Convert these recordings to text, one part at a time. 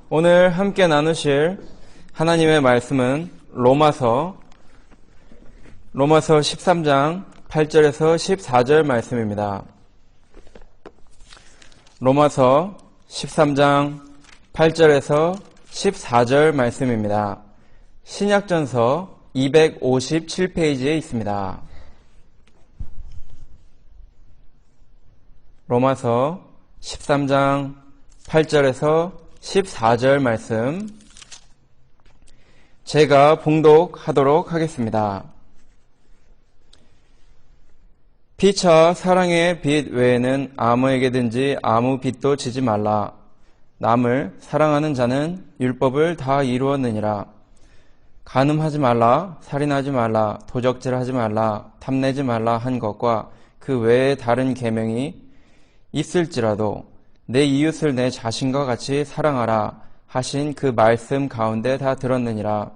오늘 함께 나누실 하나님의 말씀은 로마서 13장 8절에서 14절 말씀입니다. 로마서 13장 8절에서 14절 말씀입니다. 신약전서 257페이지에 있습니다. 로마서 13장 8절에서 14절 말씀 제가 봉독하도록 하겠습니다. 피차 사랑의 빚 외에는 아무에게든지 아무 빚도 지지 말라. 남을 사랑하는 자는 율법을 다 이루었느니라. 간음하지 말라, 살인하지 말라, 도적질하지 말라, 탐내지 말라 한 것과 그 외에 다른 계명이 있을지라도 내 이웃을 내 자신과 같이 사랑하라 하신 그 말씀 가운데 다 들었느니라.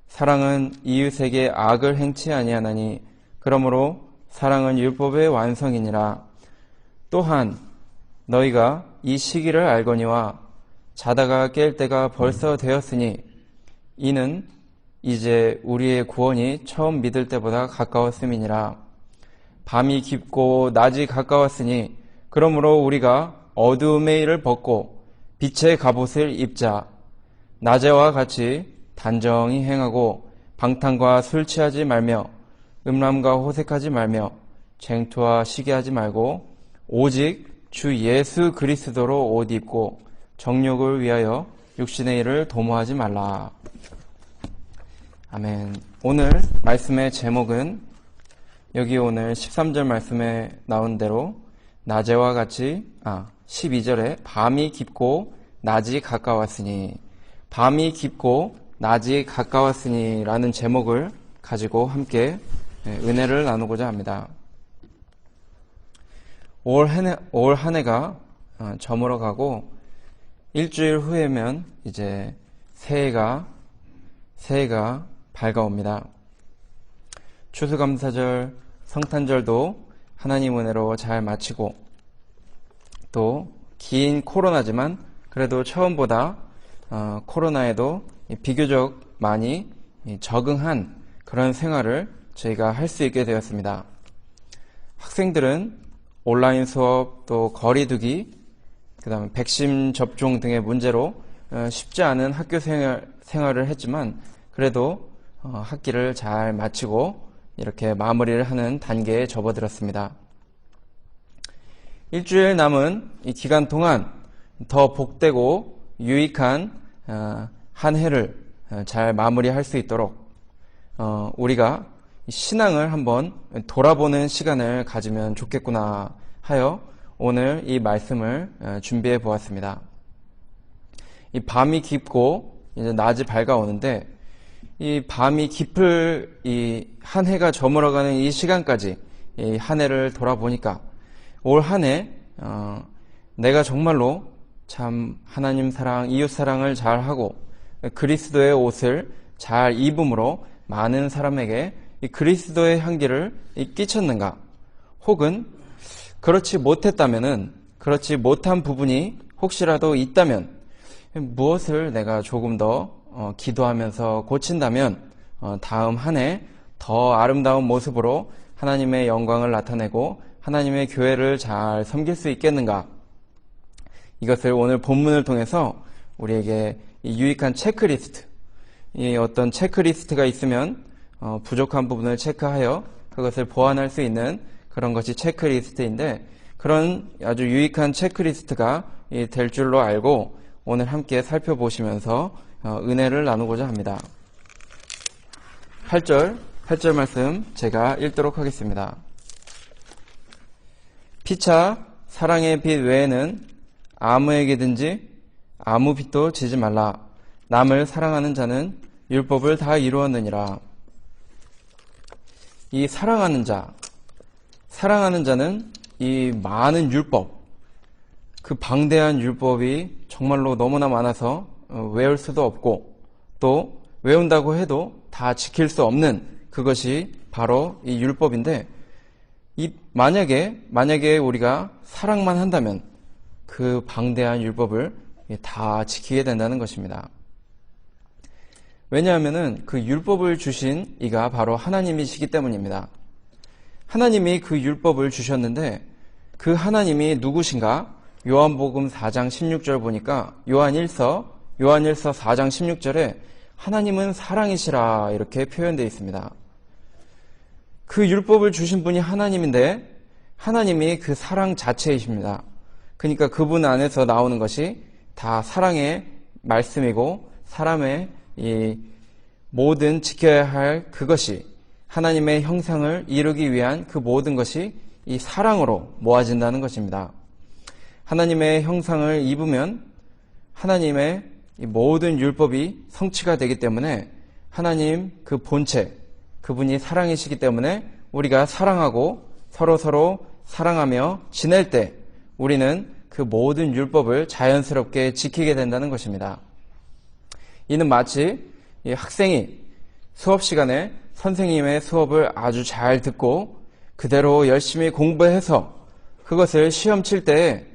사랑은 이웃에게 악을 행치 아니하나니 그러므로 사랑은 율법의 완성이니라. 또한 너희가 이 시기를 알거니와 자다가 깰 때가 벌써 되었으니 이는 이제 우리의 구원이 처음 믿을 때보다 가까웠음이니라. 밤이 깊고 낮이 가까웠으니 그러므로 우리가 어두움의 일을 벗고 빛의 갑옷을 입자. 낮에와 같이 단정히 행하고 방탕과 술 취하지 말며 음란과 호색하지 말며 쟁투와 시기하지 말고 오직 주 예수 그리스도로 옷 입고 정욕을 위하여 육신의 일을 도모하지 말라. 아멘. 오늘 말씀의 제목은 여기 오늘 13절 말씀에 나온 대로 낮에와 같이 12절에 밤이 깊고 낮이 가까웠으니 밤이 깊고 낮이 가까웠으니 라는 제목을 가지고 함께 은혜를 나누고자 합니다. 올 한 해가 저물어가고 일주일 후에면 이제 새해가 밝아옵니다. 추수감사절, 성탄절도 하나님 은혜로 잘 마치고 또 긴 코로나지만 그래도 처음보다 코로나에도 비교적 많이 적응한 그런 생활을 저희가 할 수 있게 되었습니다. 학생들은 온라인 수업 또 거리두기 그다음에 백신 접종 등의 문제로 쉽지 않은 학교 생활을 했지만 그래도 학기를 잘 마치고 이렇게 마무리를 하는 단계에 접어들었습니다. 일주일 남은 이 기간 동안 더 복되고 유익한 한 해를 잘 마무리할 수 있도록 우리가 신앙을 한번 돌아보는 시간을 가지면 좋겠구나 하여 오늘 이 말씀을 준비해 보았습니다. 이 밤이 깊고 이제 낮이 밝아오는데 이 밤이 깊을 이 한 해가 저물어가는 이 시간까지 이 한 해를 돌아보니까 올 한 해 내가 정말로 참 하나님 사랑, 이웃 사랑을 잘하고 그리스도의 옷을 잘 입음으로 많은 사람에게 이 그리스도의 향기를 끼쳤는가? 혹은 그렇지 못했다면은 그렇지 못한 부분이 혹시라도 있다면 무엇을 내가 조금 더 기도하면서 고친다면 다음 한 해 더 아름다운 모습으로 하나님의 영광을 나타내고 하나님의 교회를 잘 섬길 수 있겠는가? 이것을 오늘 본문을 통해서 우리에게 이 유익한 체크리스트, 이 어떤 체크리스트가 있으면 부족한 부분을 체크하여 그것을 보완할 수 있는 그런 것이 체크리스트인데 그런 아주 유익한 체크리스트가 될 줄로 알고 오늘 함께 살펴보시면서 은혜를 나누고자 합니다. 8절 말씀 제가 읽도록 하겠습니다. 피차 사랑의 빚 외에는 아무에게든지 아무 빚도 지지 말라. 남을 사랑하는 자는 율법을 다 이루었느니라. 이 사랑하는 자는 이 많은 율법, 그 방대한 율법이 정말로 너무나 많아서 외울 수도 없고 또 외운다고 해도 다 지킬 수 없는 그것이 바로 이 율법인데 만약에 우리가 사랑만 한다면 그 방대한 율법을 다 지키게 된다는 것입니다. 왜냐하면은 그 율법을 주신 이가 바로 하나님이시기 때문입니다. 하나님이 그 율법을 주셨는데 그 하나님이 누구신가? 요한복음 4장 16절 보니까 요한일서 4장 16절에 하나님은 사랑이시라 이렇게 표현되어 있습니다. 그 율법을 주신 분이 하나님인데 하나님이 그 사랑 자체이십니다. 그러니까 그분 안에서 나오는 것이 다 사랑의 말씀이고 사람의 이 모든 지켜야 할 그것이 하나님의 형상을 이루기 위한 그 모든 것이 이 사랑으로 모아진다는 것입니다. 하나님의 형상을 입으면 하나님의 이 모든 율법이 성취가 되기 때문에 하나님 그 본체, 그분이 사랑이시기 때문에 우리가 사랑하고 서로 사랑하며 지낼 때 우리는 그 모든 율법을 자연스럽게 지키게 된다는 것입니다. 이는 마치 이 학생이 수업 시간에 선생님의 수업을 아주 잘 듣고 그대로 열심히 공부해서 그것을 시험 칠 때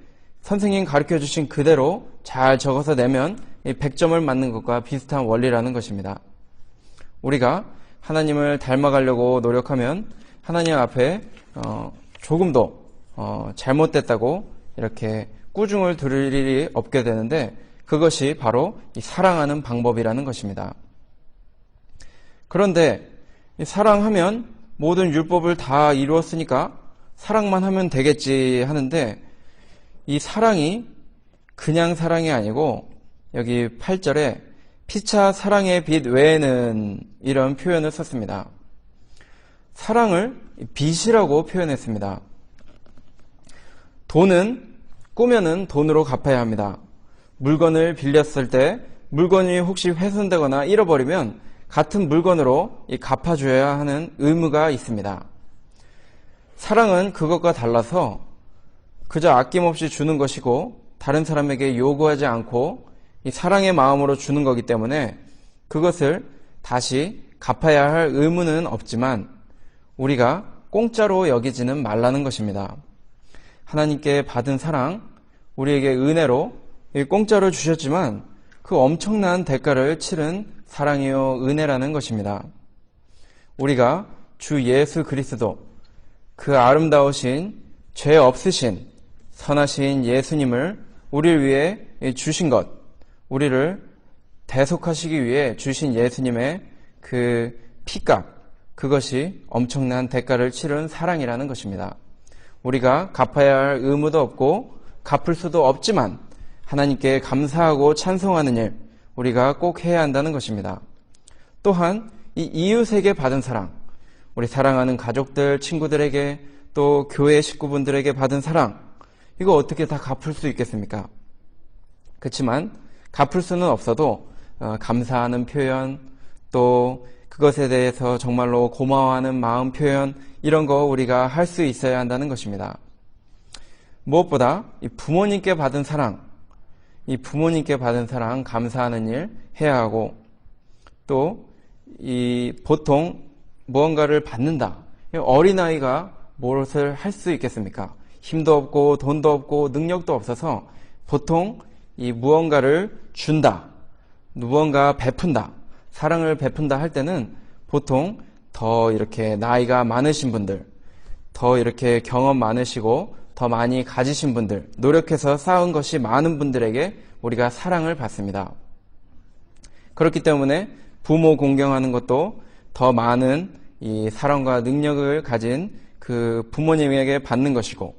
선생님 가르쳐 주신 그대로 잘 적어서 내면 100점을 맞는 것과 비슷한 원리라는 것입니다. 우리가 하나님을 닮아가려고 노력하면 하나님 앞에 조금도 잘못됐다고 이렇게 꾸중을 들을 일이 없게 되는데 그것이 바로 이 사랑하는 방법이라는 것입니다. 그런데 사랑하면 모든 율법을 다 이루었으니까 사랑만 하면 되겠지 하는데 이 사랑이 그냥 사랑이 아니고 여기 8절에 피차 사랑의 빛 외에는 이런 표현을 썼습니다. 사랑을 빚이라고 표현했습니다. 돈은 꾸면은 돈으로 갚아야 합니다. 물건을 빌렸을 때 물건이 혹시 훼손되거나 잃어버리면 같은 물건으로 갚아줘야 하는 의무가 있습니다. 사랑은 그것과 달라서 그저 아낌없이 주는 것이고 다른 사람에게 요구하지 않고 이 사랑의 마음으로 주는 거기 때문에 그것을 다시 갚아야 할 의무는 없지만 우리가 공짜로 여기지는 말라는 것입니다. 하나님께 받은 사랑, 우리에게 은혜로 공짜로 주셨지만 그 엄청난 대가를 치른 사랑이요 은혜라는 것입니다. 우리가 주 예수 그리스도 그 아름다우신 죄 없으신 선하신 예수님을 우리를 위해 주신 것, 우리를 대속하시기 위해 주신 예수님의 그 피값, 그것이 엄청난 대가를 치른 사랑이라는 것입니다. 우리가 갚아야 할 의무도 없고 갚을 수도 없지만 하나님께 감사하고 찬송하는 일, 우리가 꼭 해야 한다는 것입니다. 또한 이 이웃에게 받은 사랑, 우리 사랑하는 가족들, 친구들에게 또 교회 식구분들에게 받은 사랑, 이거 어떻게 다 갚을 수 있겠습니까? 그렇지만 갚을 수는 없어도 감사하는 표현, 또 그것에 대해서 정말로 고마워하는 마음 표현, 이런 거 우리가 할 수 있어야 한다는 것입니다. 무엇보다 이 부모님께 받은 사랑, 이 부모님께 받은 사랑 감사하는 일 해야 하고 또 이 보통 무언가를 받는다. 어린아이가 무엇을 할 수 있겠습니까? 힘도 없고 돈도 없고 능력도 없어서 보통 이 무언가를 준다, 무언가 베푼다, 사랑을 베푼다 할 때는 보통 더 이렇게 나이가 많으신 분들, 더 이렇게 경험 많으시고 더 많이 가지신 분들, 노력해서 쌓은 것이 많은 분들에게 우리가 사랑을 받습니다. 그렇기 때문에 부모 공경하는 것도 더 많은 이 사랑과 능력을 가진 그 부모님에게 받는 것이고,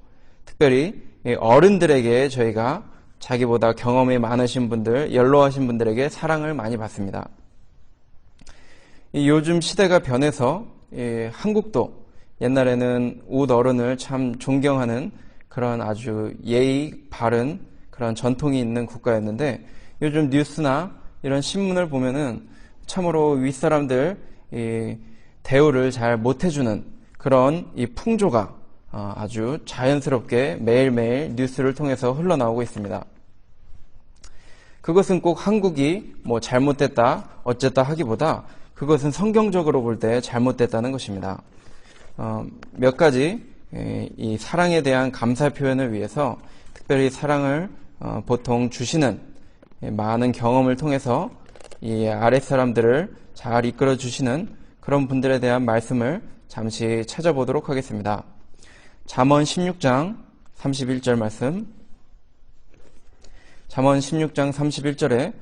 특별히 어른들에게 저희가 자기보다 경험이 많으신 분들, 연로하신 분들에게 사랑을 많이 받습니다. 요즘 시대가 변해서 한국도 옛날에는 웃 어른을 참 존경하는 그런 아주 예의 바른 그런 전통이 있는 국가였는데 요즘 뉴스나 이런 신문을 보면은 참으로 윗사람들 대우를 잘 못해주는 그런 이 풍조가 아주 자연스럽게 매일매일 뉴스를 통해서 흘러나오고 있습니다. 그것은 꼭 한국이 뭐 잘못됐다 어쨌다 하기보다 그것은 성경적으로 볼 때 잘못됐다는 것입니다. 몇 가지 이 사랑에 대한 감사 표현을 위해서 특별히 사랑을 보통 주시는 많은 경험을 통해서 이 아랫사람들을 잘 이끌어 주시는 그런 분들에 대한 말씀을 잠시 찾아보도록 하겠습니다. 잠언 16장 31절 말씀. 잠언 16장 31절에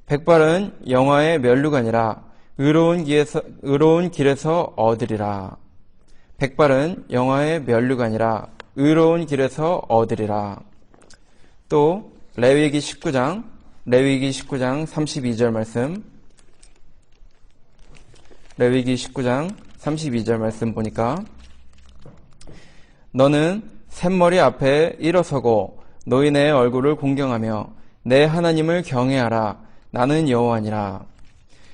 백발은 영화의 면류가 아니라 의로운 길에서 얻으리라. 백발은 영화의 면류가 아니라 의로운 길에서 얻으리라. 또 레위기 19장 32절 말씀. 레위기 19장 32절 말씀 보니까 너는 샘머리 앞에 일어서고 노인의 얼굴을 공경하며 내 하나님을 경외하라. 나는 여호와니라.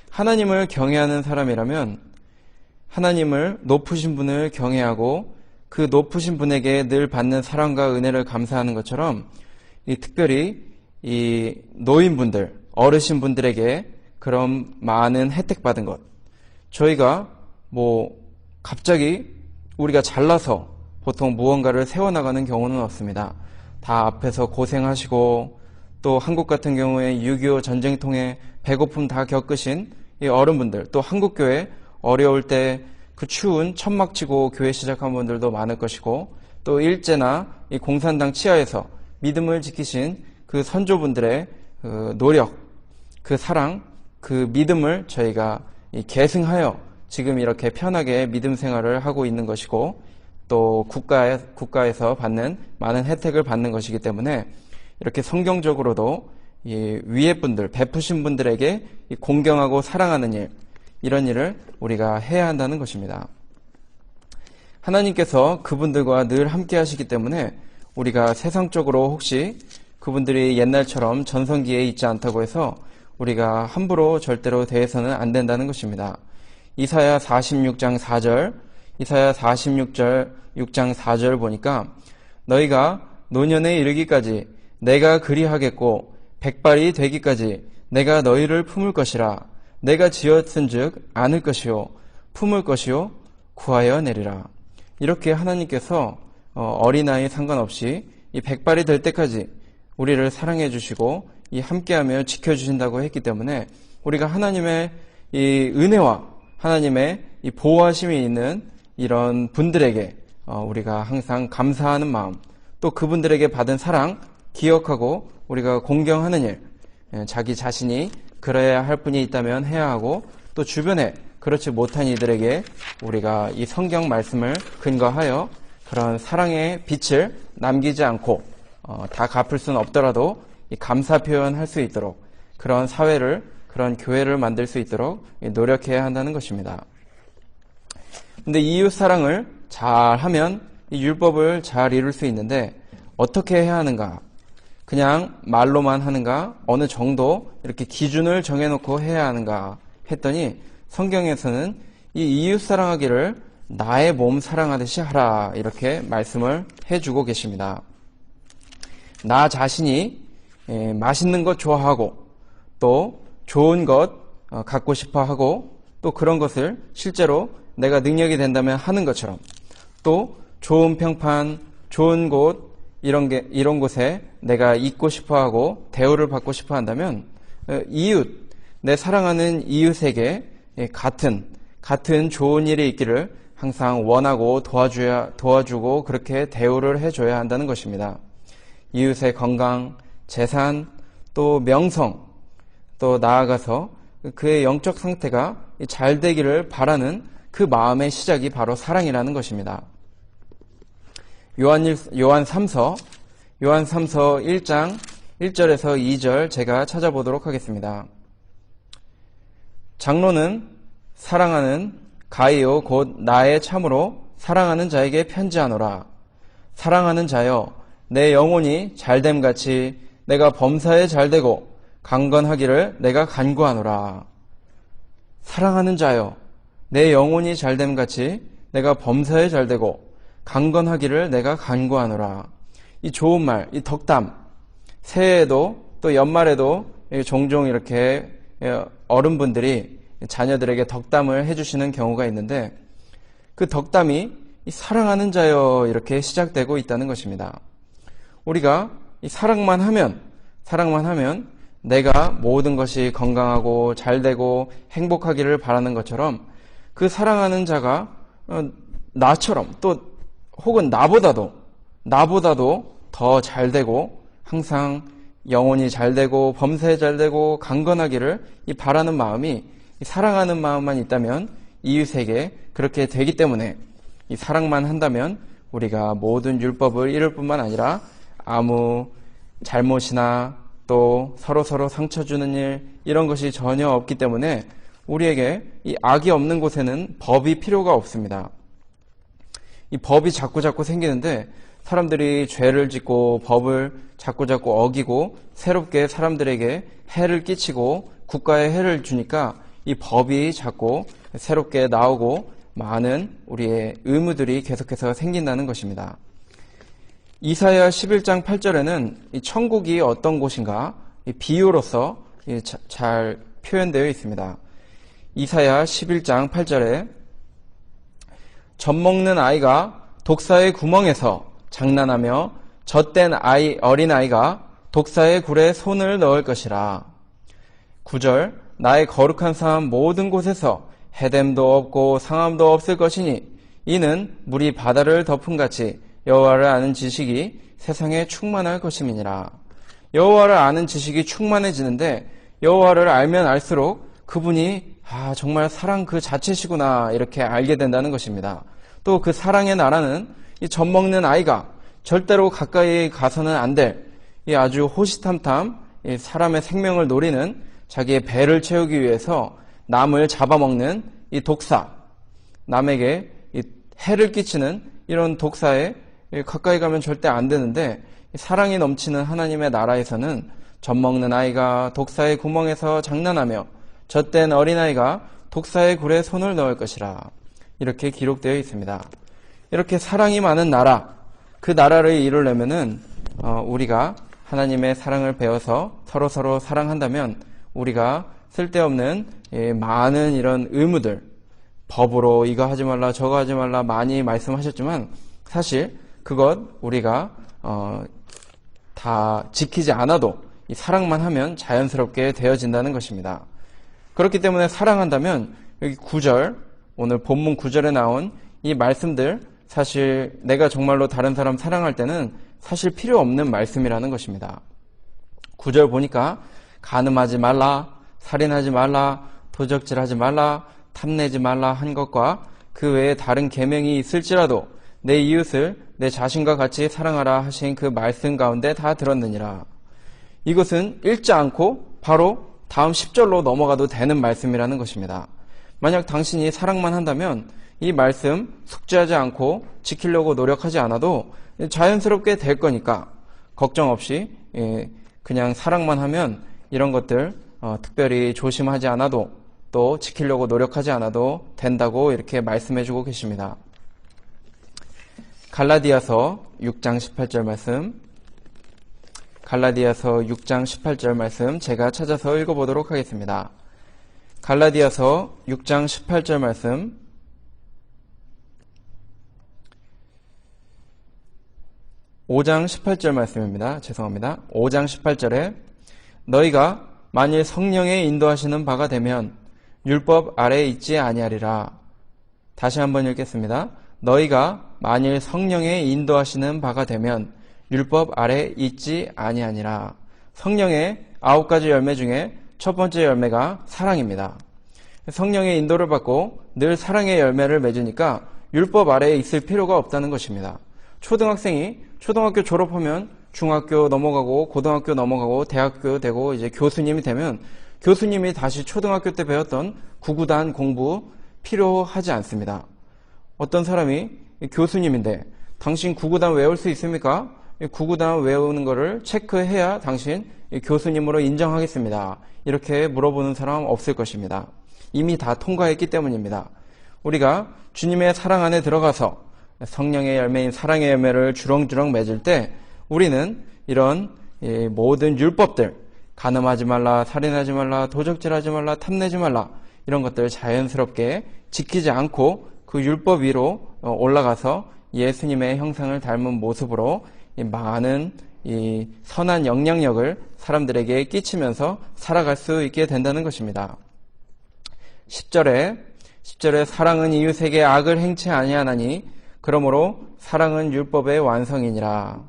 하나님을 경외하는 사람이라면 하나님을 높으신 분을 경외하고 그 높으신 분에게 늘 받는 사랑과 은혜를 감사하는 것처럼 특별히 이 노인분들, 어르신분들에게 그런 많은 혜택 받은 것, 저희가 갑자기 우리가 잘나서 보통 무언가를 세워나가는 경우는 없습니다. 다 앞에서 고생하시고 또 한국 같은 경우에 6.25 전쟁 통해 배고픔 다 겪으신 이 어른분들, 또 한국교회 어려울 때 그 추운 천막 치고 교회 시작한 분들도 많을 것이고, 또 일제나 이 공산당 치하에서 믿음을 지키신 그 선조분들의 그 노력, 그 사랑, 그 믿음을 저희가 계승하여 지금 이렇게 편하게 믿음 생활을 하고 있는 것이고, 또 국가에서 받는 많은 혜택을 받는 것이기 때문에 이렇게 성경적으로도 이 위에 분들, 베푸신 분들에게 공경하고 사랑하는 일, 이런 일을 우리가 해야 한다는 것입니다. 하나님께서 그분들과 늘 함께 하시기 때문에 우리가 세상적으로 혹시 그분들이 옛날처럼 전성기에 있지 않다고 해서 우리가 함부로 절대로 대해서는 안 된다는 것입니다. 이사야 46장 4절, 이사야 46장 4절 보니까 너희가 노년에 이르기까지 내가 그리하겠고 백발이 되기까지 내가 너희를 품을 것이라. 내가 지었은즉 안을 것이요 품을 것이요 구하여 내리라. 이렇게 하나님께서 어린아이 상관없이 이 백발이 될 때까지 우리를 사랑해 주시고 이 함께하며 지켜주신다고 했기 때문에 우리가 하나님의 이 은혜와 하나님의 이 보호하심이 있는 이런 분들에게 우리가 항상 감사하는 마음, 또 그분들에게 받은 사랑 기억하고 우리가 공경하는 일, 자기 자신이 그래야 할 분이 있다면 해야 하고, 또 주변에 그렇지 못한 이들에게 우리가 이 성경 말씀을 근거하여 그런 사랑의 빛을 남기지 않고 다 갚을 수는 없더라도 이 감사 표현할 수 있도록 그런 사회를, 그런 교회를 만들 수 있도록 노력해야 한다는 것입니다. 근데 이웃 사랑을 잘 하면 이 율법을 잘 이룰 수 있는데 어떻게 해야 하는가? 그냥 말로만 하는가? 어느 정도 이렇게 기준을 정해놓고 해야 하는가? 했더니 성경에서는 이 이웃 사랑하기를 나의 몸 사랑하듯이 하라, 이렇게 말씀을 해주고 계십니다. 나 자신이 맛있는 것 좋아하고 또 좋은 것 갖고 싶어 하고 또 그런 것을 실제로 내가 능력이 된다면 하는 것처럼, 또 좋은 평판, 좋은 곳, 이런 곳에 내가 있고 싶어 하고 대우를 받고 싶어 한다면 이웃, 내 사랑하는 이웃에게 같은 좋은 일이 있기를 항상 원하고 도와주고 그렇게 대우를 해줘야 한다는 것입니다. 이웃의 건강, 재산, 또 명성, 또 나아가서 그의 영적 상태가 잘 되기를 바라는 그 마음의 시작이 바로 사랑이라는 것입니다. 요한 3서 1장 1절에서 2절 제가 찾아보도록 하겠습니다. 장로는 사랑하는 가이요 곧 나의 참으로 사랑하는 자에게 편지하노라. 사랑하는 자여, 내 영혼이 잘됨같이 내가 범사에 잘되고 강건하기를 내가 간구하노라. 사랑하는 자여, 내 영혼이 잘됨같이 내가 범사에 잘되고 강건하기를 내가 간구하노라. 이 좋은 말, 이 덕담, 새해에도 또 연말에도 종종 이렇게 어른분들이 자녀들에게 덕담을 해주시는 경우가 있는데, 그 덕담이 이 사랑하는 자여 이렇게 시작되고 있다는 것입니다. 우리가 이 사랑만 하면 내가 모든 것이 건강하고 잘되고 행복하기를 바라는 것처럼 그 사랑하는 자가 나처럼 또 혹은 나보다도 더 잘되고 항상 영혼이 잘되고 범사에 잘되고 강건하기를 바라는 마음이, 사랑하는 마음만 있다면 이웃에게 그렇게 되기 때문에 이 사랑만 한다면 우리가 모든 율법을 이룰 뿐만 아니라 아무 잘못이나 또 서로 상처 주는 일, 이런 것이 전혀 없기 때문에 우리에게 이 악이 없는 곳에는 법이 필요가 없습니다. 이 법이 자꾸 생기는데 사람들이 죄를 짓고 법을 자꾸 어기고 새롭게 사람들에게 해를 끼치고 국가에 해를 주니까 이 법이 자꾸 새롭게 나오고 많은 우리의 의무들이 계속해서 생긴다는 것입니다. 이사야 11장 8절에는 이 천국이 어떤 곳인가 비유로서 잘 표현되어 있습니다. 이사야 11장 8절에 젖먹는 아이가 독사의 구멍에서 장난하며 젖된 어린아이가 독사의 굴에 손을 넣을 것이라. 9절 나의 거룩한 삶 모든 곳에서 해됨도 없고 상함도 없을 것이니 이는 물이 바다를 덮음같이 여호와를 아는 지식이 세상에 충만할 것임이니라. 여호와를 아는 지식이 충만해지는데 여호와를 알면 알수록 그분이 정말 사랑 그 자체시구나 이렇게 알게 된다는 것입니다. 또 그 사랑의 나라는 이 젖먹는 아이가 절대로 가까이 가서는 안 될 이 아주 호시탐탐 이 사람의 생명을 노리는 자기의 배를 채우기 위해서 남을 잡아먹는 이 독사, 남에게 이 해를 끼치는 이런 독사에 가까이 가면 절대 안 되는데 사랑이 넘치는 하나님의 나라에서는 젖먹는 아이가 독사의 구멍에서 장난하며 젖된 어린아이가 독사의 굴에 손을 넣을 것이라. 이렇게 기록되어 있습니다. 이렇게 사랑이 많은 나라, 그 나라를 이루려면은 우리가 하나님의 사랑을 배워서 서로 사랑한다면 우리가 쓸데없는 많은 이런 의무들, 법으로 이거 하지 말라 저거 하지 말라 많이 말씀하셨지만 사실 그것 우리가 다 지키지 않아도 이 사랑만 하면 자연스럽게 되어진다는 것입니다. 그렇기 때문에 사랑한다면 여기 9절, 오늘 본문 9절에 나온 이 말씀들, 사실 내가 정말로 다른 사람 사랑할 때는 사실 필요 없는 말씀이라는 것입니다. 9절 보니까 간음하지 말라, 살인하지 말라, 도적질하지 말라, 탐내지 말라 한 것과 그 외에 다른 계명이 있을지라도 내 이웃을 내 자신과 같이 사랑하라 하신 그 말씀 가운데 다 들었느니라. 이것은 읽지 않고 바로 다음 10절로 넘어가도 되는 말씀이라는 것입니다. 만약 당신이 사랑만 한다면 이 말씀 숙지하지 않고 지키려고 노력하지 않아도 자연스럽게 될 거니까 걱정 없이 그냥 사랑만 하면 이런 것들 특별히 조심하지 않아도 또 지키려고 노력하지 않아도 된다고 이렇게 말씀해주고 계십니다. 갈라디아서 6장 18절 말씀, 갈라디아서 6장 18절 말씀 제가 찾아서 읽어보도록 하겠습니다. 갈라디아서 6장 18절 말씀, 5장 18절 말씀입니다. 죄송합니다. 5장 18절에 너희가 만일 성령의 인도하시는 바가 되면 율법 아래에 있지 아니하리라. 다시 한번 읽겠습니다. 너희가 만일 성령의 인도하시는 바가 되면 율법 아래에 있지 아니하니라. 성령의 9가지 열매 중에 첫 번째 열매가 사랑입니다. 성령의 인도를 받고 늘 사랑의 열매를 맺으니까 율법 아래에 있을 필요가 없다는 것입니다. 초등학생이 초등학교 졸업하면 중학교 넘어가고 고등학교 넘어가고 대학교 되고 이제 교수님이 되면 교수님이 다시 초등학교 때 배웠던 구구단 공부 필요하지 않습니다. 어떤 사람이 교수님인데 당신 구구단 외울 수 있습니까? 구구단 외우는 거를 체크해야 당신 교수님으로 인정하겠습니다. 이렇게 물어보는 사람 없을 것입니다. 이미 다 통과했기 때문입니다. 우리가 주님의 사랑 안에 들어가서 성령의 열매인 사랑의 열매를 주렁주렁 맺을 때 우리는 이런 모든 율법들, 간음하지 말라, 살인하지 말라, 도적질하지 말라, 탐내지 말라 이런 것들을 자연스럽게 지키지 않고 그 율법 위로 올라가서 예수님의 형상을 닮은 모습으로 많은 이 선한 영향력을 사람들에게 끼치면서 살아갈 수 있게 된다는 것입니다. 10절에 사랑은 이웃에게 악을 행치 아니하나니 그러므로 사랑은 율법의 완성이니라.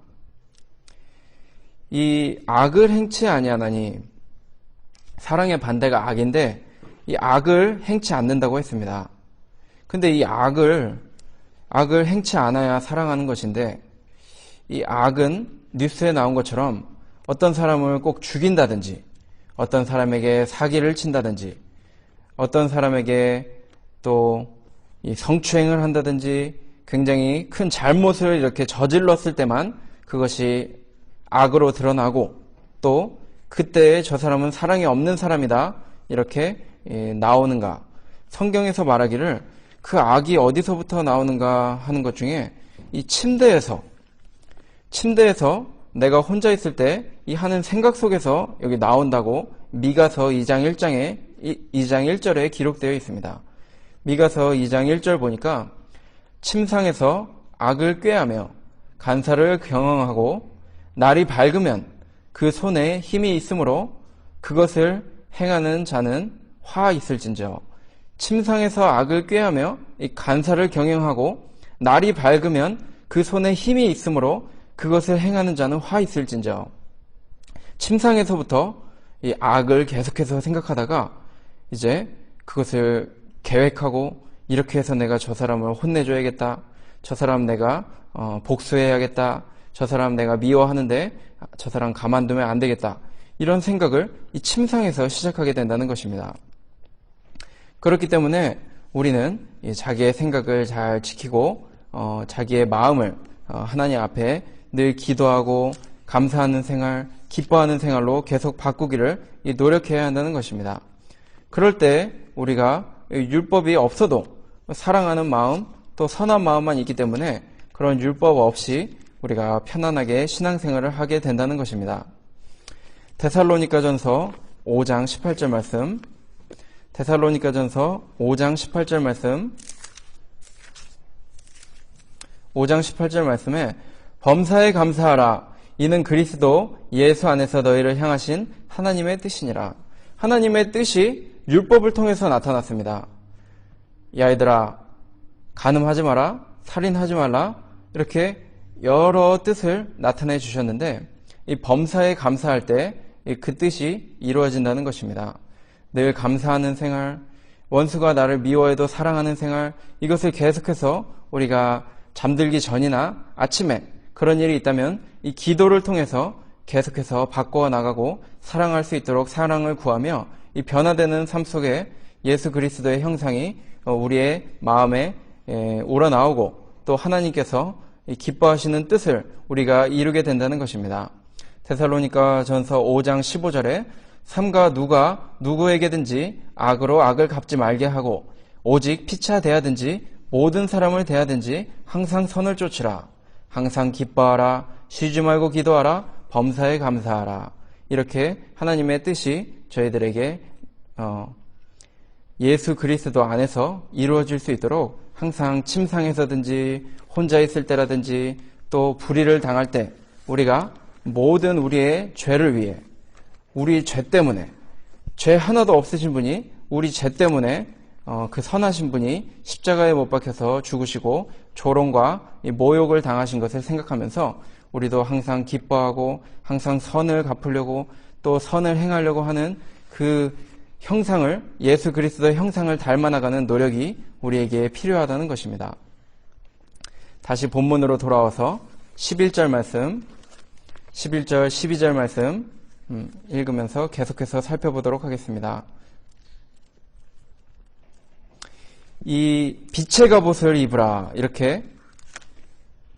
이 악을 행치 아니하나니, 사랑의 반대가 악인데 이 악을 행치 않는다고 했습니다. 근데 이 악을 행치 않아야 사랑하는 것인데, 이 악은 뉴스에 나온 것처럼 어떤 사람을 꼭 죽인다든지, 어떤 사람에게 사기를 친다든지, 어떤 사람에게 또 이 성추행을 한다든지, 굉장히 큰 잘못을 이렇게 저질렀을 때만 그것이 악으로 드러나고, 또 그때 저 사람은 사랑이 없는 사람이다 이렇게 나오는가. 성경에서 말하기를 그 악이 어디서부터 나오는가 하는 것 중에 이 침대에서 내가 혼자 있을 때 이 하는 생각 속에서 여기 나온다고 미가서 2장 1절에 기록되어 있습니다. 미가서 2장 1절 보니까 침상에서 악을 꾀하며 간사를 경영하고 날이 밝으면 그 손에 힘이 있으므로 그것을 행하는 자는 화 있을진저. 침상에서 악을 꾀하며 이 간사를 경영하고 날이 밝으면 그 손에 힘이 있으므로 그것을 행하는 자는 화 있을진저. 침상에서부터 이 악을 계속해서 생각하다가 이제 그것을 계획하고, 이렇게 해서 내가 저 사람을 혼내줘야겠다, 저 사람 내가 복수해야겠다, 저 사람 내가 미워하는데 저 사람 가만두면 안 되겠다, 이런 생각을 이 침상에서 시작하게 된다는 것입니다. 그렇기 때문에 우리는 자기의 생각을 잘 지키고 자기의 마음을 하나님 앞에 늘 기도하고 감사하는 생활, 기뻐하는 생활로 계속 바꾸기를 노력해야 한다는 것입니다. 그럴 때 우리가 율법이 없어도 사랑하는 마음, 또 선한 마음만 있기 때문에 그런 율법 없이 우리가 편안하게 신앙생활을 하게 된다는 것입니다. 데살로니가전서 5장 18절 말씀, 데살로니가전서 5장 18절 말씀, 5장 18절 말씀에 범사에 감사하라. 이는 그리스도 예수 안에서 너희를 향하신 하나님의 뜻이니라. 하나님의 뜻이 율법을 통해서 나타났습니다. 야 얘들아, 간음하지 마라, 살인하지 말라, 이렇게 여러 뜻을 나타내 주셨는데 이 범사에 감사할 때 그 뜻이 이루어진다는 것입니다. 늘 감사하는 생활, 원수가 나를 미워해도 사랑하는 생활, 이것을 계속해서 우리가 잠들기 전이나 아침에 그런 일이 있다면 이 기도를 통해서 계속해서 바꿔 나가고 사랑할 수 있도록 사랑을 구하며 이 변화되는 삶 속에 예수 그리스도의 형상이 우리의 마음에 우러나오고, 또 하나님께서 기뻐하시는 뜻을 우리가 이루게 된다는 것입니다. 데살로니가 전서 5장 15절에 삼가 누가 누구에게든지 악으로 악을 갚지 말게 하고 오직 피차 대하든지 모든 사람을 대하든지 항상 선을 쫓으라. 항상 기뻐하라. 쉬지 말고 기도하라. 범사에 감사하라. 이렇게 하나님의 뜻이 저희들에게 예수 그리스도 안에서 이루어질 수 있도록 항상 침상에서든지 혼자 있을 때라든지 또 불의를 당할 때 우리가 모든 우리의 죄를 위해, 우리 죄 때문에, 죄 하나도 없으신 분이 우리 죄 때문에 그 선하신 분이 십자가에 못 박혀서 죽으시고 조롱과 모욕을 당하신 것을 생각하면서 우리도 항상 기뻐하고 항상 선을 갚으려고 또 선을 행하려고 하는 그 형상을, 예수 그리스도의 형상을 닮아나가는 노력이 우리에게 필요하다는 것입니다. 다시 본문으로 돌아와서 11절 말씀, 11절, 12절 말씀 읽으면서 계속해서 살펴보도록 하겠습니다. 이 빛의 갑옷을 입으라, 이렇게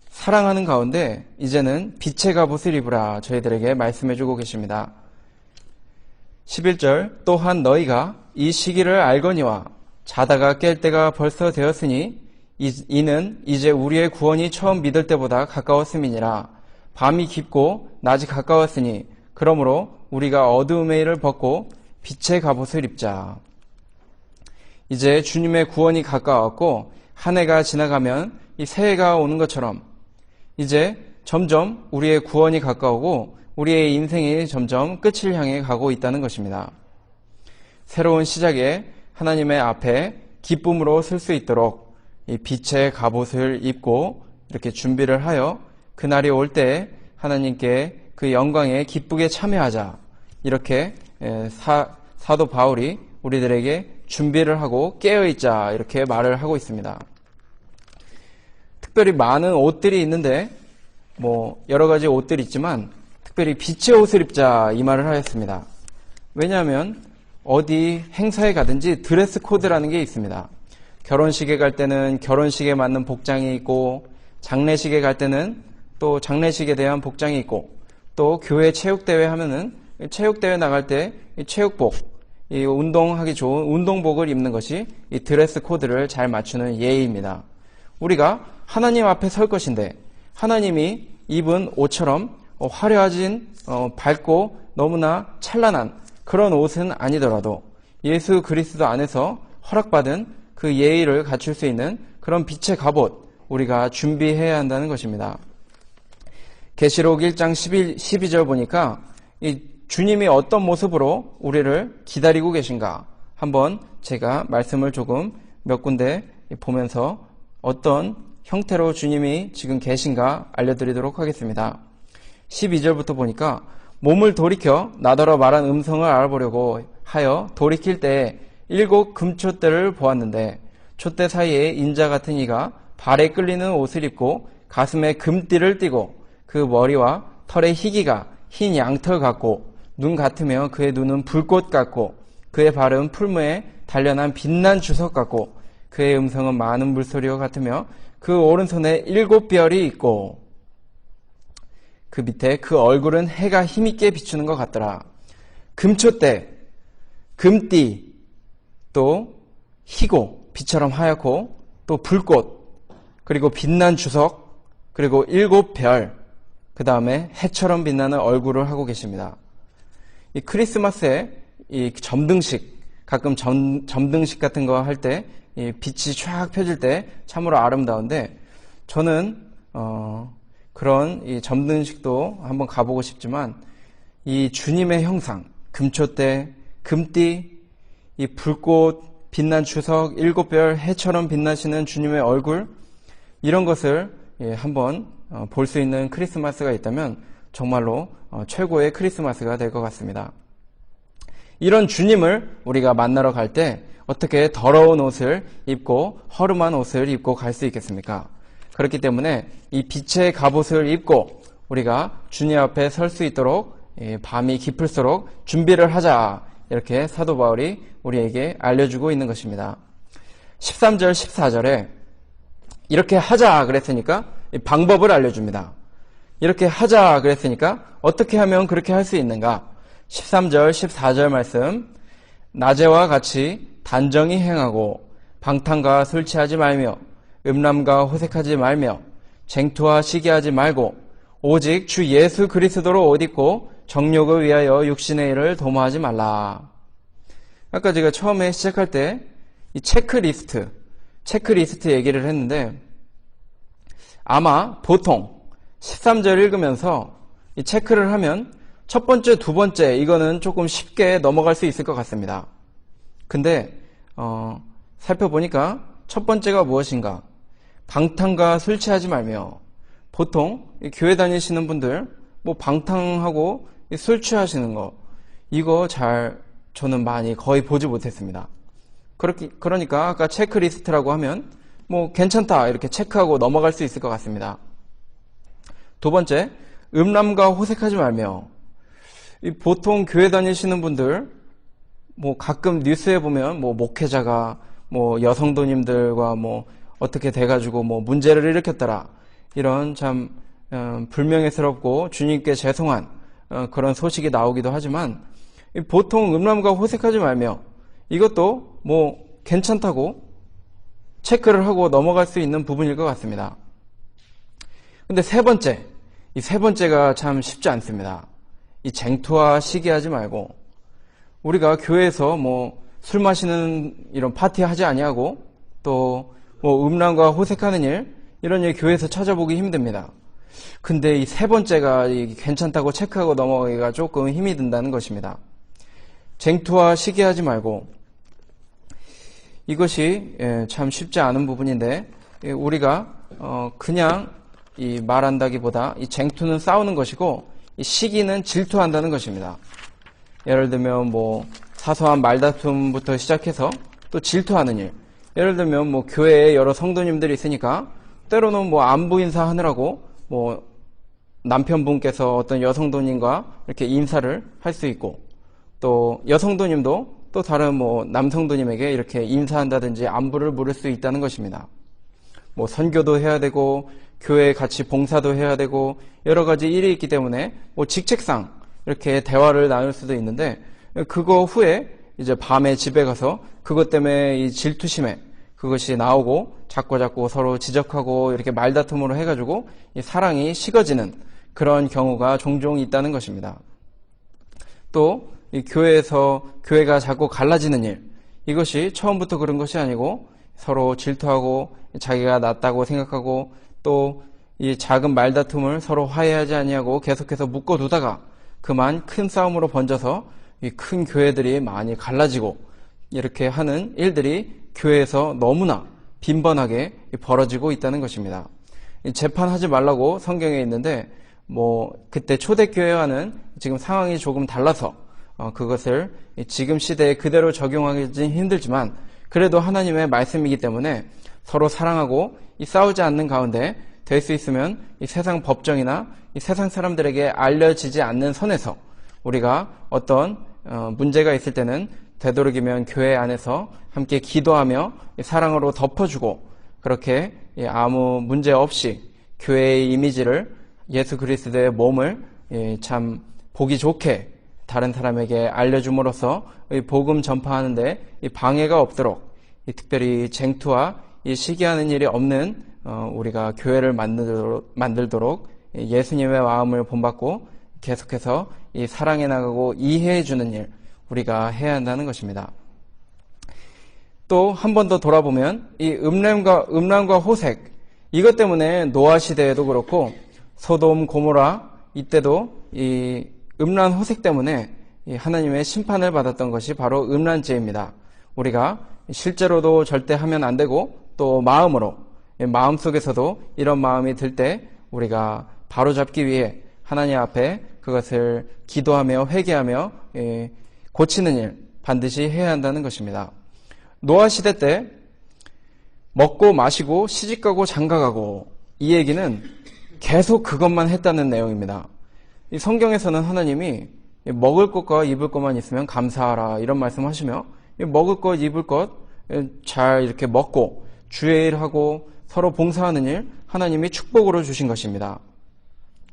사랑하는 가운데 이제는 빛의 갑옷을 입으라 저희들에게 말씀해주고 계십니다. 11절, 또한 너희가 이 시기를 알거니와 자다가 깰 때가 벌써 되었으니 이는 이제 우리의 구원이 처음 믿을 때보다 가까웠음이니라. 밤이 깊고 낮이 가까웠으니 그러므로 우리가 어두움의 일을 벗고 빛의 갑옷을 입자. 이제 주님의 구원이 가까웠고 한 해가 지나가면 이 새해가 오는 것처럼 이제 점점 우리의 구원이 가까우고 우리의 인생이 점점 끝을 향해 가고 있다는 것입니다. 새로운 시작에 하나님의 앞에 기쁨으로 설 수 있도록 이 빛의 갑옷을 입고 이렇게 준비를 하여 그날이 올 때 하나님께 그 영광에 기쁘게 참여하자. 이렇게 사도 바울이 우리들에게 준비를 하고 깨어있자 이렇게 말을 하고 있습니다. 특별히 많은 옷들이 있는데 여러 가지 옷들이 있지만 특별히 빛의 옷을 입자 이 말을 하였습니다. 왜냐하면 어디 행사에 가든지 드레스 코드라는 게 있습니다. 결혼식에 갈 때는 결혼식에 맞는 복장이 있고 장례식에 갈 때는 또 장례식에 대한 복장이 있고 또 교회 체육대회 하면은 체육대회 나갈 때 이 체육복, 이 운동하기 좋은 운동복을 입는 것이 이 드레스 코드를 잘 맞추는 예의입니다. 우리가 하나님 앞에 설 것인데 하나님이 입은 옷처럼 화려하진 밝고 너무나 찬란한 그런 옷은 아니더라도 예수 그리스도 안에서 허락받은 그 예의를 갖출 수 있는 그런 빛의 갑옷 우리가 준비해야 한다는 것입니다. 계시록 1장 12절 보니까 이 주님이 어떤 모습으로 우리를 기다리고 계신가 한번 제가 말씀을 조금 몇 군데 보면서 어떤 형태로 주님이 지금 계신가 알려드리도록 하겠습니다. 12절부터 보니까 몸을 돌이켜 나더러 말한 음성을 알아보려고 하여 돌이킬 때 7 금촛대를 보았는데 촛대 사이에 인자 같은 이가 발에 끌리는 옷을 입고 가슴에 금띠를 띠고 그 머리와 털의 희기가 흰 양털 같고 눈 같으며 그의 눈은 불꽃 같고 그의 발은 풀무에 단련한 빛난 주석 같고 그의 음성은 많은 물소리와 같으며 그 오른손에 7 별이 있고 그 밑에 그 얼굴은 해가 힘있게 비추는 것 같더라. 금촛대, 금띠, 또 희고, 빛처럼 하얗고 또 불꽃, 그리고 빛난 주석, 그리고 7 별, 그 다음에 해처럼 빛나는 얼굴을 하고 계십니다. 이 크리스마스에 이 점등식, 가끔 점등식 같은 거 할 때 이 빛이 쫙 펴질 때 참으로 아름다운데 저는 그런 이 점등식도 한번 가보고 싶지만 이 주님의 형상, 금촛대, 금띠, 이 불꽃, 빛난 주석, 7 별, 해처럼 빛나시는 주님의 얼굴 이런 것을 한번 볼 수 있는 크리스마스가 있다면 정말로 최고의 크리스마스가 될 것 같습니다. 이런 주님을 우리가 만나러 갈 때 어떻게 더러운 옷을 입고 허름한 옷을 입고 갈 수 있겠습니까? 그렇기 때문에 이 빛의 갑옷을 입고 우리가 주님 앞에 설 수 있도록 밤이 깊을수록 준비를 하자 이렇게 사도 바울이 우리에게 알려주고 있는 것입니다. 13절 14절에 이렇게 하자 그랬으니까 방법을 알려줍니다. 이렇게 하자 그랬으니까 어떻게 하면 그렇게 할 수 있는가? 13절 14절 말씀 낮에와 같이 단정히 행하고 방탕과 술 취하지 말며 음란과 호색하지 말며 쟁투와 시기하지 말고 오직 주 예수 그리스도로 옷 입고 정욕을 위하여 육신의 일을 도모하지 말라. 아까 제가 처음에 시작할 때 이 체크리스트 얘기를 했는데 아마 보통 13절 읽으면서 이 체크를 하면 첫 번째, 두 번째 이거는 조금 쉽게 넘어갈 수 있을 것 같습니다. 근데 살펴보니까 첫 번째가 무엇인가? 방탕과 술 취하지 말며 보통 교회 다니시는 분들 방탕하고 술 취하시는 거 이거 저는 많이 거의 보지 못했습니다. 그러니까 아까 체크리스트라고 하면 괜찮다 이렇게 체크하고 넘어갈 수 있을 것 같습니다. 두 번째, 음란과 호색하지 말며 보통 교회 다니시는 분들 가끔 뉴스에 보면 목회자가 여성도님들과 어떻게 돼가지고 문제를 일으켰더라 이런 참 불명예스럽고 주님께 죄송한 그런 소식이 나오기도 하지만 보통 음란과 호색하지 말며 이것도 괜찮다고 체크를 하고 넘어갈 수 있는 부분일 것 같습니다. 근데 이 세 번째가 참 쉽지 않습니다. 이 쟁투와 시기하지 말고 우리가 교회에서 술 마시는 이런 파티 하지 아니하고 또 음란과 호색하는 일 이런 일 교회에서 찾아보기 힘듭니다. 근데 이 세 번째가 괜찮다고 체크하고 넘어가기가 조금 힘이 든다는 것입니다. 쟁투와 시기하지 말고, 이것이 참 쉽지 않은 부분인데, 우리가 그냥 이 말한다기보다 이 쟁투는 싸우는 것이고 이 시기는 질투한다는 것입니다. 예를 들면 뭐 사소한 말다툼부터 시작해서 또 질투하는 일. 예를 들면 뭐 교회에 여러 성도님들이 있으니까 때로는 뭐 안부 인사하느라고 뭐 남편분께서 어떤 여성도님과 이렇게 인사를 할 수 있고, 또 여성도님도 또 다른 뭐 남성도님에게 이렇게 인사한다든지 안부를 물을 수 있다는 것입니다. 뭐 선교도 해야 되고 교회에 같이 봉사도 해야 되고 여러 가지 일이 있기 때문에 뭐 직책상 이렇게 대화를 나눌 수도 있는데, 그거 후에 이제 밤에 집에 가서 그것 때문에 이 질투심에 그것이 나오고 자꾸 서로 지적하고 이렇게 말다툼으로 해가지고 이 사랑이 식어지는 그런 경우가 종종 있다는 것입니다. 또 이 교회가 자꾸 갈라지는 일, 이것이 처음부터 그런 것이 아니고 서로 질투하고 자기가 낫다고 생각하고 또 이 작은 말다툼을 서로 화해하지 아니하고 계속해서 묶어두다가 그만 큰 싸움으로 번져서 이 큰 교회들이 많이 갈라지고 이렇게 하는 일들이 교회에서 너무나 빈번하게 벌어지고 있다는 것입니다. 재판하지 말라고 성경에 있는데 뭐 그때 초대교회와는 지금 상황이 조금 달라서 그것을 지금 시대에 그대로 적용하기는 힘들지만 그래도 하나님의 말씀이기 때문에 서로 사랑하고 이 싸우지 않는 가운데 될 수 있으면 이 세상 법정이나 이 세상 사람들에게 알려지지 않는 선에서 우리가 어떤 문제가 있을 때는 되도록이면 교회 안에서 함께 기도하며 사랑으로 덮어주고, 그렇게 아무 문제 없이 교회의 이미지를, 예수 그리스도의 몸을 참 보기 좋게 다른 사람에게 알려줌으로써 복음 전파하는데 방해가 없도록 특별히 쟁투와 시기하는 일이 없는 우리가 교회를 만들도록 예수님의 마음을 본받고 계속해서 이 사랑해 나가고 이해해 주는 일, 우리가 해야 한다는 것입니다. 또 한 번 더 돌아보면 이 음란과 호색, 이것 때문에 노아 시대에도 그렇고 소돔 고모라 이때도 이 음란 호색 때문에 하나님의 심판을 받았던 것이 바로 음란죄입니다. 우리가 실제로도 절대 하면 안 되고 또 마음속에서도 이런 마음이 들 때 우리가 바로잡기 위해 하나님 앞에 그것을 기도하며 회개하며 고치는 일 반드시 해야 한다는 것입니다. 노아 시대 때 먹고 마시고 시집가고 장가가고, 이 얘기는 계속 그것만 했다는 내용입니다. 이 성경에서는 하나님이 먹을 것과 입을 것만 있으면 감사하라 이런 말씀하시며, 먹을 것 입을 것 잘 이렇게 먹고 주의 일하고 서로 봉사하는 일 하나님이 축복으로 주신 것입니다.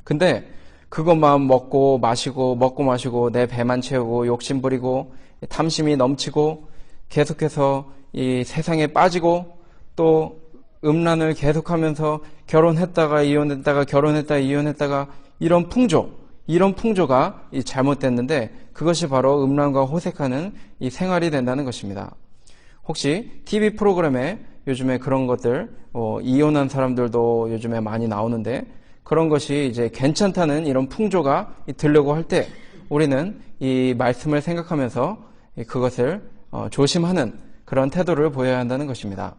근데 그것만 먹고 마시고 내 배만 채우고 욕심 부리고 탐심이 넘치고 계속해서 이 세상에 빠지고 또 음란을 계속하면서 결혼했다가 이혼했다가 이런 풍조가 잘못됐는데, 그것이 바로 음란과 호색하는 이 생활이 된다는 것입니다. 혹시 TV 프로그램에 요즘에 그런 것들, 이혼한 사람들도 요즘에 많이 나오는데, 그런 것이 이제 괜찮다는 이런 풍조가 들려고 할 때 우리는 이 말씀을 생각하면서 그것을 조심하는 그런 태도를 보여야 한다는 것입니다.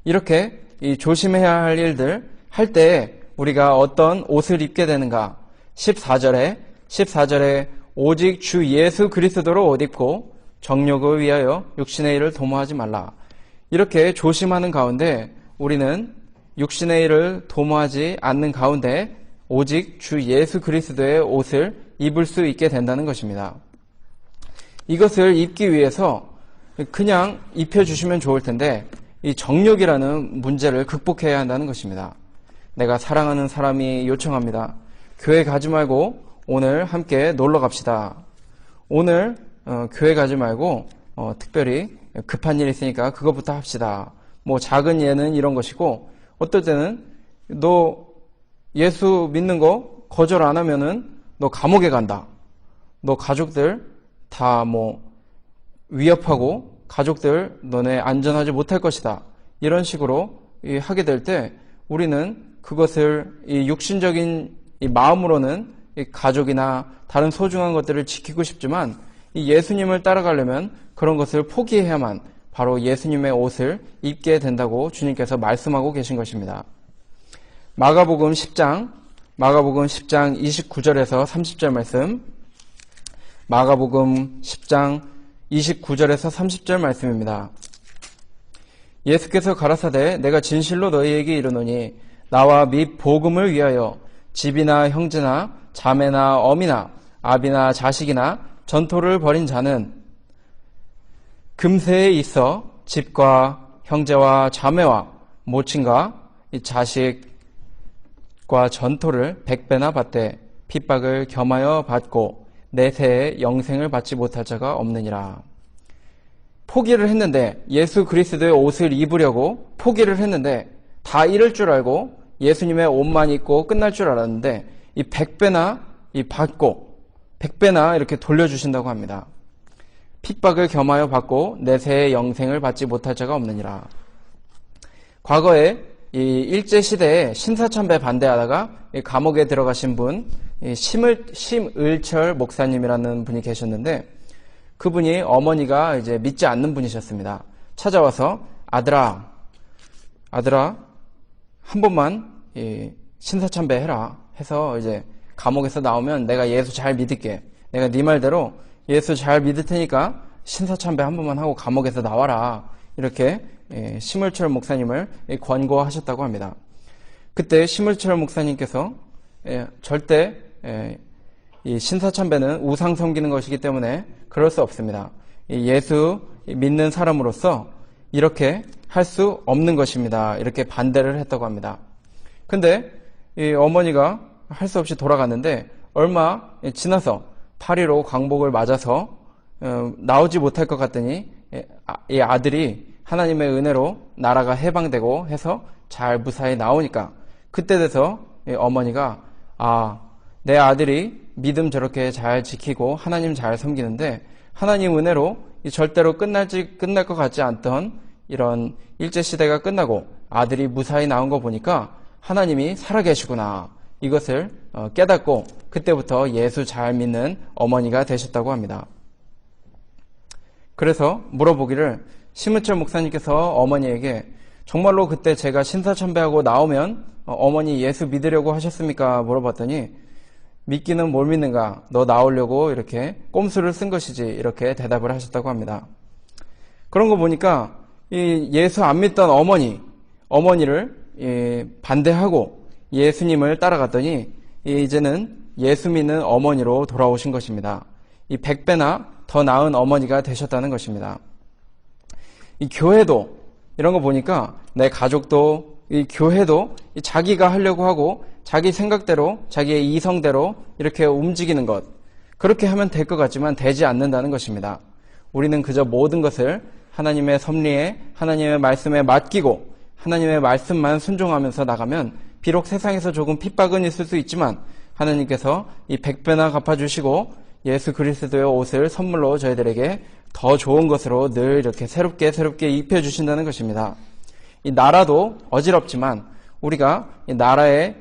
이렇게 이 조심해야 할 일들 할 때 우리가 어떤 옷을 입게 되는가? 14절에 오직 주 예수 그리스도로 옷 입고 정욕을 위하여 육신의 일을 도모하지 말라. 이렇게 조심하는 가운데 우리는 육신의 일을 도모하지 않는 가운데 오직 주 예수 그리스도의 옷을 입을 수 있게 된다는 것입니다. 이것을 입기 위해서 그냥 입혀주시면 좋을 텐데 이 정욕이라는 문제를 극복해야 한다는 것입니다. 내가 사랑하는 사람이 요청합니다. 교회 가지 말고 오늘 함께 놀러 갑시다. 오늘 교회 가지 말고 특별히 급한 일이 있으니까 그것부터 합시다. 뭐 작은 예는 이런 것이고, 어떨 때는 너 예수 믿는 거 거절 안 하면은 너 감옥에 간다. 너 가족들 다 뭐 위협하고 가족들 너네 안전하지 못할 것이다. 이런 식으로 하게 될 때 우리는 그것을 이 육신적인 이 마음으로는 이 가족이나 다른 소중한 것들을 지키고 싶지만 이 예수님을 따라가려면 그런 것을 포기해야만 바로 예수님의 옷을 입게 된다고 주님께서 말씀하고 계신 것입니다. 마가복음 10장 29절에서 30절 말씀, 마가복음 10장 29절에서 30절 말씀입니다. 예수께서 가라사대 내가 진실로 너희에게 이르노니 나와 및 복음을 위하여 집이나 형제나 자매나 어미나 아비나 자식이나 전토를 벌인 자는 금세에 있어 집과 형제와 자매와 모친과 자식과 전토를 100배나 받되 핍박을 겸하여 받고 내세에 영생을 받지 못할 자가 없느니라. 포기를 했는데, 예수 그리스도의 옷을 입으려고 포기를 했는데 다 잃을 줄 알고 예수님의 옷만 입고 끝날 줄 알았는데 이 100배나 받고 100배나 이렇게 돌려주신다고 합니다. 핍박을 겸하여 받고 내세의 영생을 받지 못할 자가 없느니라. 과거에 이 일제시대에 신사참배 반대하다가 감옥에 들어가신 분, 심을철 목사님이라는 분이 계셨는데 그분이 어머니가 이제 믿지 않는 분이셨습니다. 찾아와서 아들아 한 번만 신사참배 해라 해서 이제 감옥에서 나오면 내가 예수 잘 믿을게. 내가 네 말대로 예수 잘 믿을 테니까 신사참배 한 번만 하고 감옥에서 나와라. 이렇게 심을철 목사님을 권고하셨다고 합니다. 그때 심을철 목사님께서 절대 이 신사참배는 우상 섬기는 것이기 때문에 그럴 수 없습니다. 예수 믿는 사람으로서 이렇게 할 수 없는 것입니다. 이렇게 반대를 했다고 합니다. 근데 이 어머니가 할 수 없이 돌아갔는데 얼마 지나서 8.15 광복을 맞아서 나오지 못할 것 같더니 이 아들이 하나님의 은혜로 나라가 해방되고 해서 잘 무사히 나오니까 그때 돼서 어머니가 내 아들이 믿음 저렇게 잘 지키고 하나님 잘 섬기는데 하나님 은혜로 절대로 끝날 것 같지 않던 이런 일제시대가 끝나고 아들이 무사히 나온 거 보니까 하나님이 살아계시구나. 이것을 깨닫고 그때부터 예수 잘 믿는 어머니가 되셨다고 합니다. 그래서 물어보기를 심은철 목사님께서 어머니에게 정말로 그때 제가 신사참배하고 나오면 어머니 예수 믿으려고 하셨습니까? 물어봤더니 믿기는 뭘 믿는가? 너 나오려고 이렇게 꼼수를 쓴 것이지 이렇게 대답을 하셨다고 합니다. 그런 거 보니까 이 예수 안 믿던 어머니를 반대하고 예수님을 따라갔더니 이제는 예수 믿는 어머니로 돌아오신 것입니다. 이 100배나 더 나은 어머니가 되셨다는 것입니다. 이 교회도 이런 거 보니까 내 가족도 이 교회도 자기가 하려고 하고 자기 생각대로 자기의 이성대로 이렇게 움직이는 것 그렇게 하면 될 것 같지만 되지 않는다는 것입니다. 우리는 그저 모든 것을 하나님의 섭리에 하나님의 말씀에 맡기고 하나님의 말씀만 순종하면서 나가면 비록 세상에서 조금 핍박은 있을 수 있지만 하나님께서 이 100배나 갚아주시고 예수 그리스도의 옷을 선물로 저희들에게 더 좋은 것으로 늘 이렇게 새롭게 입혀주신다는 것입니다. 이 나라도 어지럽지만 우리가 이 나라에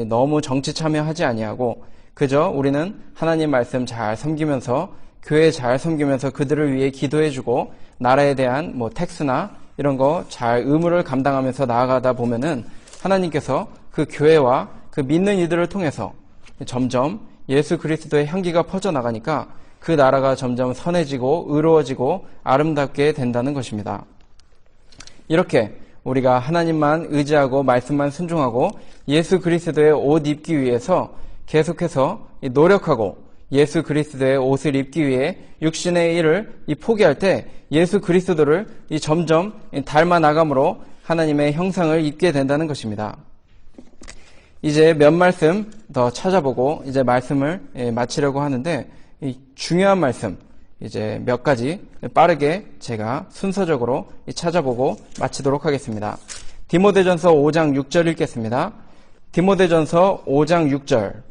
너무 정치 참여하지 아니하고 그저 우리는 하나님 말씀 잘 섬기면서 교회 잘 섬기면서 그들을 위해 기도해주고 나라에 대한 텍스나 이런 거 잘 의무를 감당하면서 나아가다 보면은 하나님께서 그 교회와 그 믿는 이들을 통해서 점점 예수 그리스도의 향기가 퍼져나가니까 그 나라가 점점 선해지고 의로워지고 아름답게 된다는 것입니다. 이렇게 우리가 하나님만 의지하고 말씀만 순종하고 예수 그리스도의 옷 입기 위해서 계속해서 노력하고 예수 그리스도의 옷을 입기 위해 육신의 일을 포기할 때 예수 그리스도를 점점 닮아 나감으로 하나님의 형상을 입게 된다는 것입니다. 이제 몇 말씀 더 찾아보고 이제 말씀을 마치려고 하는데 중요한 말씀 이제 몇 가지 빠르게 제가 순서적으로 찾아보고 마치도록 하겠습니다. 디모데전서 5장 6절 읽겠습니다. 디모데전서 5장 6절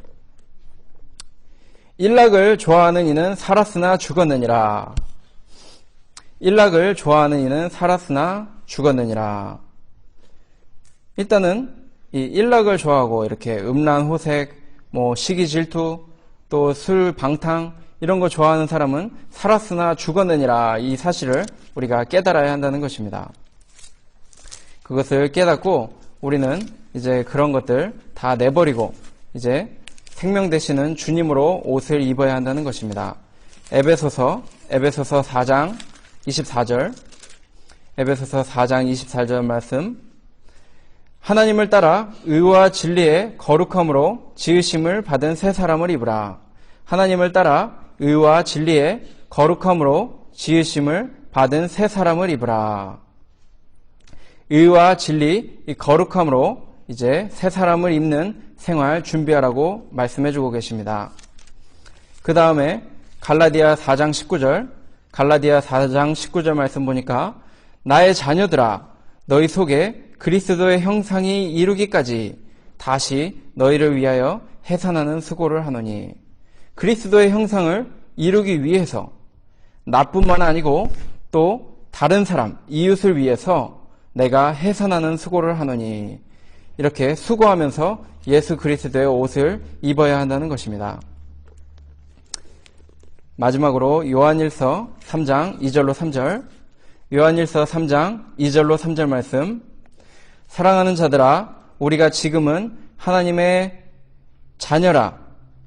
일락을 좋아하는 이는 살았으나 죽었느니라. 일락을 좋아하는 이는 살았으나 죽었느니라. 일단은 이 일락을 좋아하고 이렇게 음란, 호색, 시기, 질투, 또 술, 방탕 이런 거 좋아하는 사람은 살았으나 죽었느니라 이 사실을 우리가 깨달아야 한다는 것입니다. 그것을 깨닫고 우리는 이제 그런 것들 다 내버리고 이제 생명 되시는 주님으로 옷을 입어야 한다는 것입니다. 에베소서 4장 24절 에베소서 4장 24절 말씀 하나님을 따라 의와 진리의 거룩함으로 지으심을 받은 새 사람을 입으라. 하나님을 따라 의와 진리의 거룩함으로 지으심을 받은 새 사람을 입으라. 의와 진리, 이 거룩함으로 이제 새 사람을 입는 생활 준비하라고 말씀해주고 계십니다. 그 다음에 갈라디아 4장 19절 말씀 보니까 나의 자녀들아 너희 속에 그리스도의 형상이 이루기까지 다시 너희를 위하여 해산하는 수고를 하노니 그리스도의 형상을 이루기 위해서 나뿐만 아니고 또 다른 사람, 이웃을 위해서 내가 해산하는 수고를 하노니 이렇게 수고하면서 예수 그리스도의 옷을 입어야 한다는 것입니다. 마지막으로 요한일서 3장 2절로 3절 요한일서 3장 2절로 3절 말씀 사랑하는 자들아 우리가 지금은 하나님의 자녀라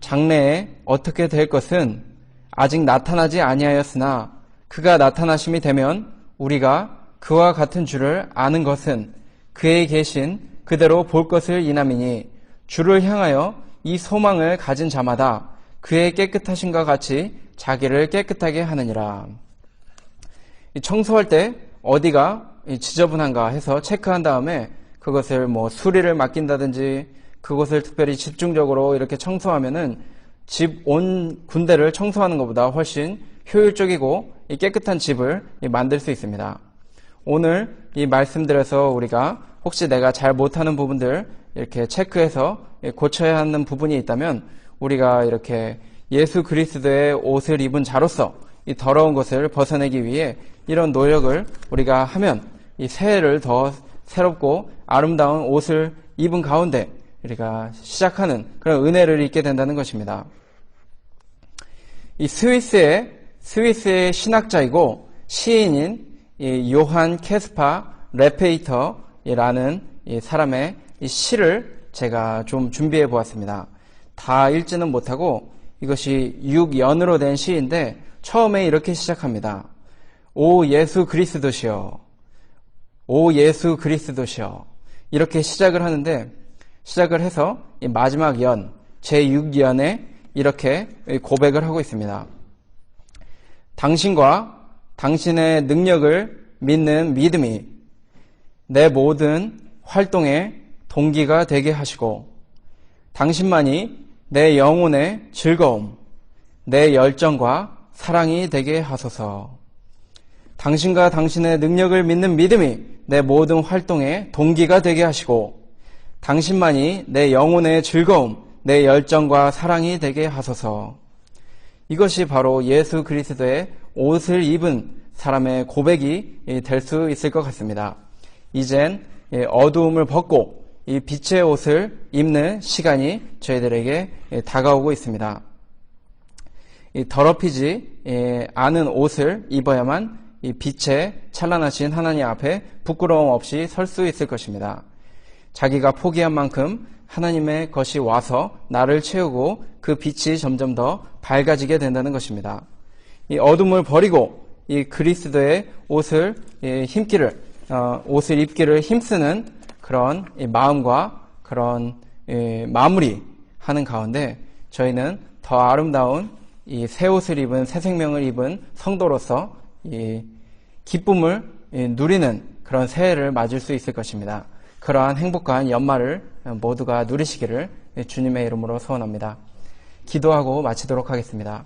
장래에 어떻게 될 것은 아직 나타나지 아니하였으나 그가 나타나심이 되면 우리가 그와 같은 줄을 아는 것은 그에 계신 그대로 볼 것을 이남이니 주를 향하여 이 소망을 가진 자마다 그의 깨끗하심과 같이 자기를 깨끗하게 하느니라. 청소할 때 어디가 지저분한가 해서 체크한 다음에 그것을 수리를 맡긴다든지 그것을 특별히 집중적으로 이렇게 청소하면은 집 온 군데를 청소하는 것보다 훨씬 효율적이고 깨끗한 집을 만들 수 있습니다. 오늘 이 말씀들에서 우리가 혹시 내가 잘 못하는 부분들 이렇게 체크해서 고쳐야 하는 부분이 있다면 우리가 이렇게 예수 그리스도의 옷을 입은 자로서 이 더러운 것을 벗어내기 위해 이런 노력을 우리가 하면 이 새해를 더 새롭고 아름다운 옷을 입은 가운데 우리가 시작하는 그런 은혜를 입게 된다는 것입니다. 이 스위스의 신학자이고 시인인 이 요한 캐스파 레페이터라는 이 사람의 이 시를 제가 좀 준비해 보았습니다. 다 읽지는 못하고 이것이 6연으로 된 시인데 처음에 이렇게 시작합니다. 오 예수 그리스도시여, 오 예수 그리스도시여 이렇게 시작을 하는데 시작을 해서 이 마지막 연 제6연에 이렇게 고백을 하고 있습니다. 당신과 당신의 능력을 믿는 믿음이 내 모든 활동의 동기가 되게 하시고 당신만이 내 영혼의 즐거움, 내 열정과 사랑이 되게 하소서. 당신과 당신의 능력을 믿는 믿음이 내 모든 활동의 동기가 되게 하시고 당신만이 내 영혼의 즐거움, 내 열정과 사랑이 되게 하소서. 이것이 바로 예수 그리스도의 옷을 입은 사람의 고백이 될 수 있을 것 같습니다. 이젠 어두움을 벗고 이 빛의 옷을 입는 시간이 저희들에게 다가오고 있습니다. 더럽히지 않은 옷을 입어야만 이 빛의 찬란하신 하나님 앞에 부끄러움 없이 설 수 있을 것입니다. 자기가 포기한 만큼 하나님의 것이 와서 나를 채우고 그 빛이 점점 더 밝아지게 된다는 것입니다. 이 어둠을 버리고 이 그리스도의 옷을 옷을 입기를 힘쓰는 그런 마음과 그런 마무리하는 가운데 저희는 더 아름다운 이 새 옷을 입은 새 생명을 입은 성도로서 이 기쁨을 누리는 그런 새해를 맞을 수 있을 것입니다. 그러한 행복한 연말을 모두가 누리시기를 주님의 이름으로 소원합니다. 기도하고 마치도록 하겠습니다.